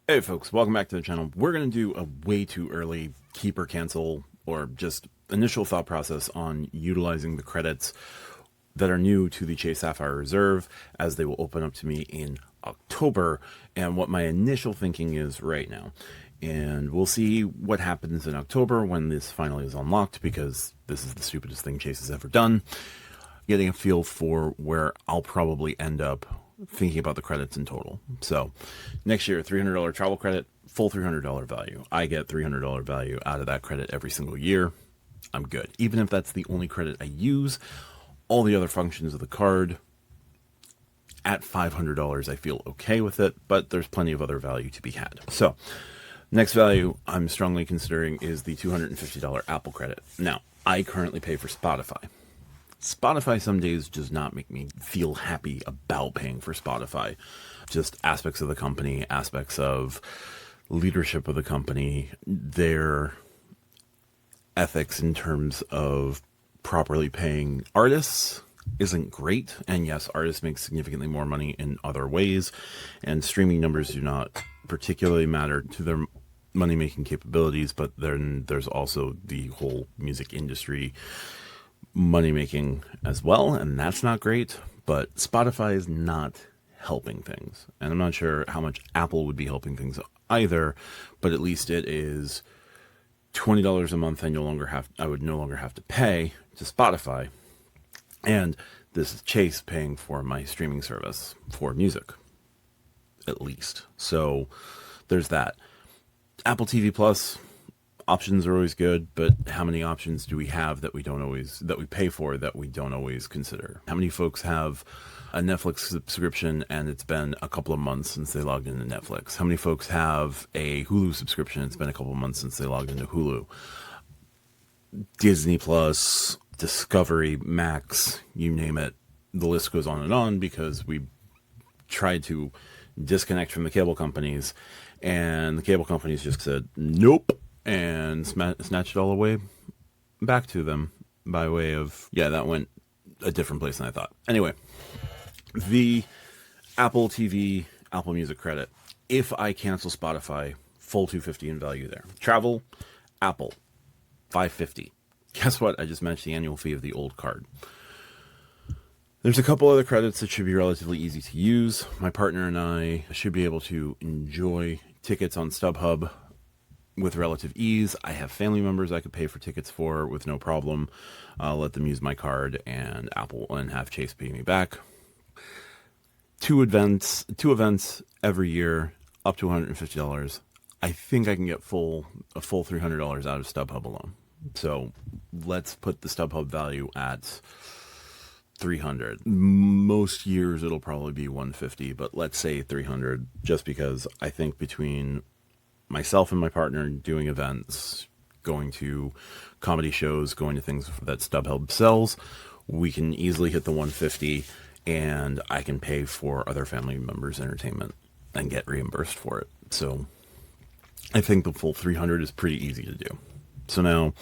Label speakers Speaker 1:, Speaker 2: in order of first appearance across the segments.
Speaker 1: Hey folks, welcome back to the channel. We're going to do a way too early keep or cancel, or just initial thought process on utilizing the credits that are new to the Chase Sapphire Reserve, as they will open up to me in October, and what my initial thinking is right now. And we'll see what happens in October when this finally is unlocked, because this is the stupidest thing Chase has ever done. Getting a feel for where I'll probably end up thinking about the credits in total. So next year, $300 travel credit, full $300 value. I get $300 value out of that credit every single year. I'm good. Even if that's the only credit I use, all the other functions of the card at $500, I feel okay with it, but there's plenty of other value to be had. So next value I'm strongly considering is the $250 Apple credit. Now, I currently pay for Spotify. Spotify some days does not make me feel happy about paying for Spotify. Just aspects of the company, aspects of leadership of the company, their ethics in terms of properly paying artists isn't great. And yes, artists make significantly more money in other ways, and streaming numbers do not particularly matter to their money-making capabilities, but then there's also the whole music industry money making as well, and that's not great. But Spotify is not helping things, and I'm not sure how much Apple would be helping things either, but at least it is $20 a month. I would no longer have to pay to Spotify, and this is Chase paying for my streaming service for music, at least. So there's that. Apple TV Plus options are always good, but how many options do we have that we pay for that we don't always consider? How many folks have a Netflix subscription and it's been a couple of months since they logged into Netflix? How many folks have a Hulu subscription? It's been a couple of months since they logged into Hulu. Disney Plus, Discovery, Max, you name it. The list goes on, because we tried to disconnect from the cable companies, and the cable companies just said nope, and snatched it all away back to them by way of, that went a different place than I thought. Anyway, the Apple TV, Apple Music credit. If I cancel Spotify, full $250 in value there. Travel, Apple, $550. Guess what? I just matched the annual fee of the old card. There's a couple other credits that should be relatively easy to use. My partner and I should be able to enjoy tickets on StubHub with relative ease. I have family members I could pay for tickets for with no problem. I'll let them use my card and have Chase pay me back. Two events every year, up to $150. I think I can get a full $300 out of StubHub alone. So let's put the StubHub value at $300. Most years it'll probably be $150, but let's say $300, just because I think between myself and my partner doing events, going to comedy shows, going to things that StubHub sells, we can easily hit the $150, and I can pay for other family members' entertainment and get reimbursed for it. So I think the full $300 is pretty easy to do. So now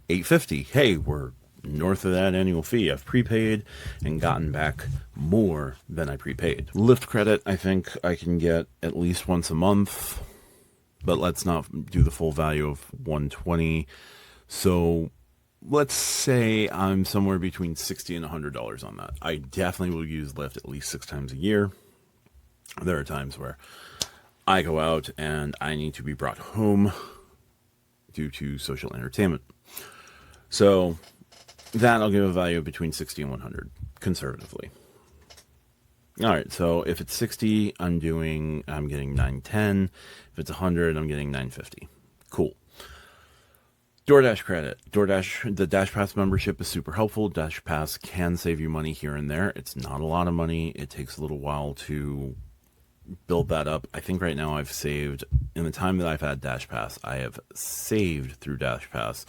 Speaker 1: $850. Hey, we're north of that annual fee. I've prepaid and gotten back more than I prepaid. Lyft credit, I think I can get at least once a month, but let's not do the full value of $120. So let's say I'm somewhere between $60 and $100 on that. I definitely will use Lyft at least 6 times a year. There are times where I go out and I need to be brought home due to social entertainment. So that I'll give a value of between 60 and 100, conservatively. All right, so if it's 60, I'm getting $910. If it's 100, I'm getting $950. Cool. DoorDash credit. The Dash Pass membership is super helpful. Dash Pass can save you money here and there. It's not a lot of money. It takes a little while to build that up. I think right now I've saved, in the time that I've had Dash Pass, I have saved through Dash Pass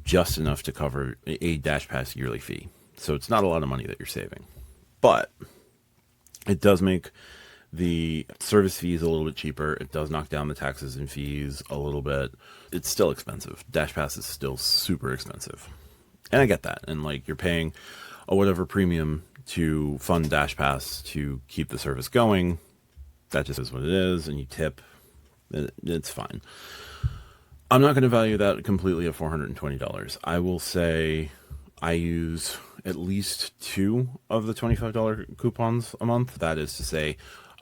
Speaker 1: just enough to cover a Dash Pass yearly fee. So it's not a lot of money that you're saving, but it does make the service fees a little bit cheaper. It does knock down the taxes and fees a little bit. It's still expensive. Dash Pass is still super expensive. And I get that. And like, you're paying a whatever premium to fund Dash Pass to keep the service going. That just is what it is. And you tip It's fine. I'm not going to value that completely at $420. I will say I use at least 2 of the $25 coupons a month. That is to say,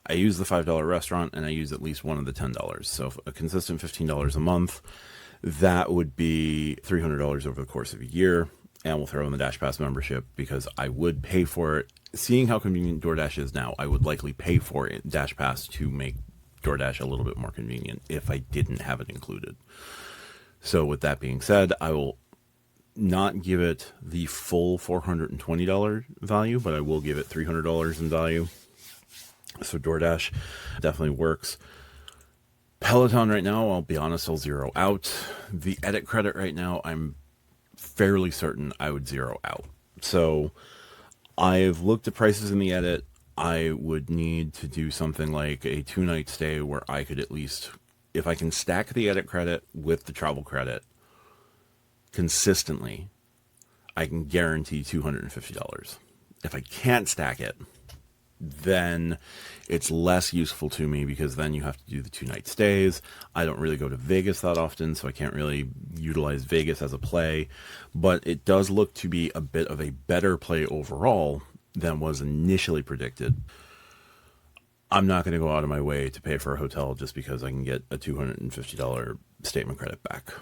Speaker 1: I use the $5 restaurant and I use at least one of the $10. So a consistent $15 a month, that would be $300 over the course of a year. And we'll throw in the Dash Pass membership because I would pay for it. Seeing how convenient DoorDash is now, I would likely pay for it, Dash Pass, to make DoorDash a little bit more convenient if I didn't have it included. So with that being said, I will not give it the full $420 value, but I will give it $300 in value. So DoorDash definitely works. Peloton right now, I'll be honest, I'll zero out. The edit credit right now, I'm fairly certain I would zero out. So I've looked at prices in the edit. I would need to do something like a 2-night stay where I could at least, if I can stack the edit credit with the travel credit consistently, I can guarantee $250. If I can't stack it, then it's less useful to me because then you have to do the 2-night stays. I don't really go to Vegas that often, so I can't really utilize Vegas as a play, but it does look to be a bit of a better play overall than was initially predicted. I'm not going to go out of my way to pay for a hotel just because I can get a $250 statement credit back.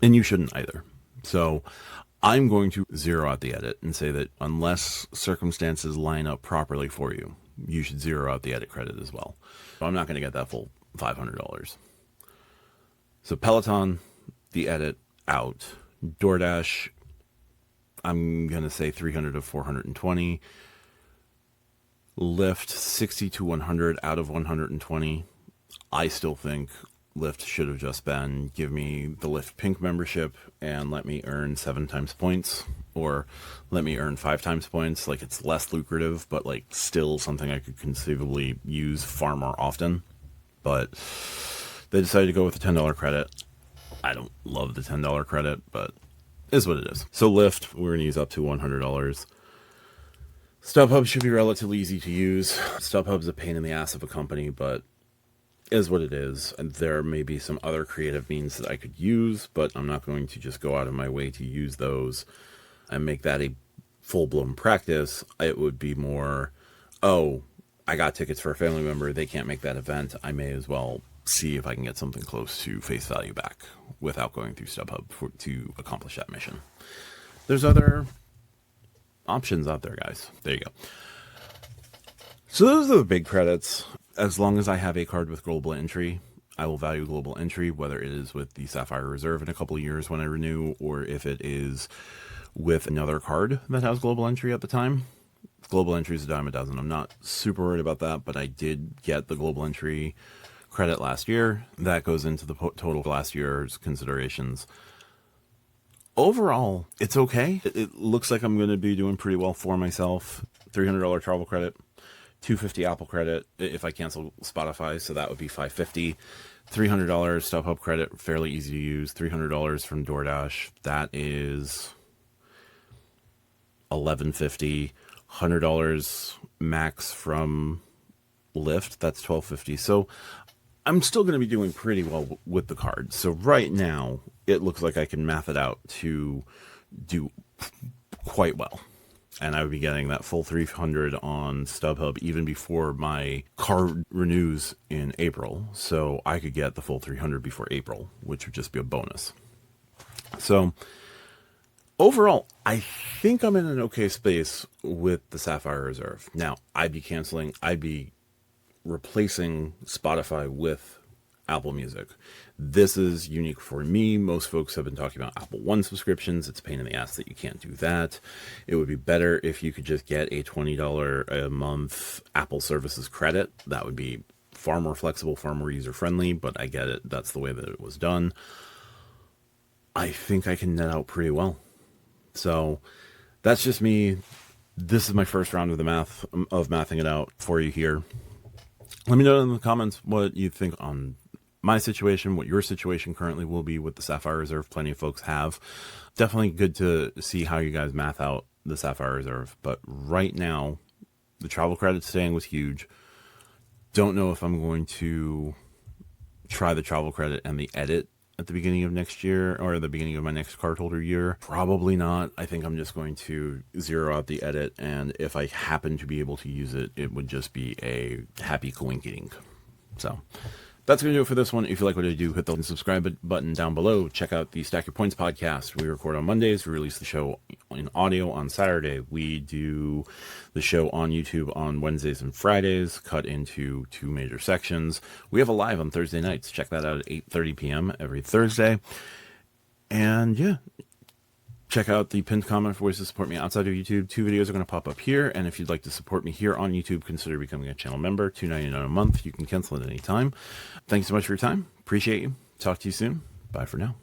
Speaker 1: And you shouldn't either. So I'm going to zero out the edit and say that unless circumstances line up properly for you, you should zero out the edit credit as well. So I'm not going to get that full $500. So Peloton, the edit out. DoorDash, I'm going to say 300 to 420. Lyft, 60 to 100 out of 120. I still think Lyft should have just been give me the Lyft Pink membership and let me earn 7 times points, or let me earn 5 times points. Like, it's less lucrative, but like still something I could conceivably use far more often. But they decided to go with the $10 credit. I don't love the $10 credit, but it is what it is. So Lyft, we're going to use up to $100. StubHub should be relatively easy to use. StubHub's a pain in the ass of a company, but is what it is. And there may be some other creative means that I could use, but I'm not going to just go out of my way to use those and make that a full-blown practice. It would be more, oh, I got tickets for a family member. They can't make that event. I may as well see if I can get something close to face value back without going through StubHub to accomplish that mission. There's other options out there, guys. There you go. So those are the big credits. As long as I have a card with global entry, I will value global entry, whether it is with the Sapphire Reserve in a couple of years when I renew, or if it is with another card that has global entry at the time. Global entry is a dime a dozen. I'm not super worried about that, but I did get the global entry credit last year. That goes into the total of last year's considerations. Overall, it's okay. It looks like I'm going to be doing pretty well for myself. $300 travel credit, $250 Apple credit if I cancel Spotify, so that would be $550. $300 StubHub credit, fairly easy to use. $300 from DoorDash, that is $1150. $100 max from Lyft, that's $1250. So I'm still going to be doing pretty well with the card. So right now, it looks like I can math it out to do quite well. And I would be getting that full $300 on StubHub even before my card renews in April. So I could get the full $300 before April, which would just be a bonus. So overall, I think I'm in an okay space with the Sapphire Reserve. Now, I'd be replacing Spotify with Apple Music. This is unique for me. Most folks have been talking about Apple One subscriptions. It's a pain in the ass that you can't do that. It would be better if you could just get a $20 a month Apple services credit. That would be far more flexible, far more user-friendly, but I get it. That's the way that it was done. I think I can net out pretty well. So that's just me. This is my first round of mathing it out for you here. Let me know in the comments what you think on my situation, what your situation currently will be with the Sapphire Reserve. Plenty of folks have. Definitely good to see how you guys math out the Sapphire Reserve. But right now, the travel credit staying was huge. Don't know if I'm going to try the travel credit and the edit at the beginning of next year or the beginning of my next card holder year? Probably not. I think I'm just going to zero out the edit, and if I happen to be able to use it, it would just be a happy coinking. So that's going to do it for this one. If you like what I do, hit the subscribe button down below. Check out the Stack Your Points podcast. We record on Mondays. We release the show in audio on Saturday. We do the show on YouTube on Wednesdays and Fridays, cut into 2 major sections. We have a live on Thursday nights. Check that out at 8:30 p.m. every Thursday. And yeah, check out the pinned comment for ways to support me outside of YouTube. 2 videos are going to pop up here. And if you'd like to support me here on YouTube, consider becoming a channel member. $2.99 a month. You can cancel at any time. Thanks so much for your time. Appreciate you. Talk to you soon. Bye for now.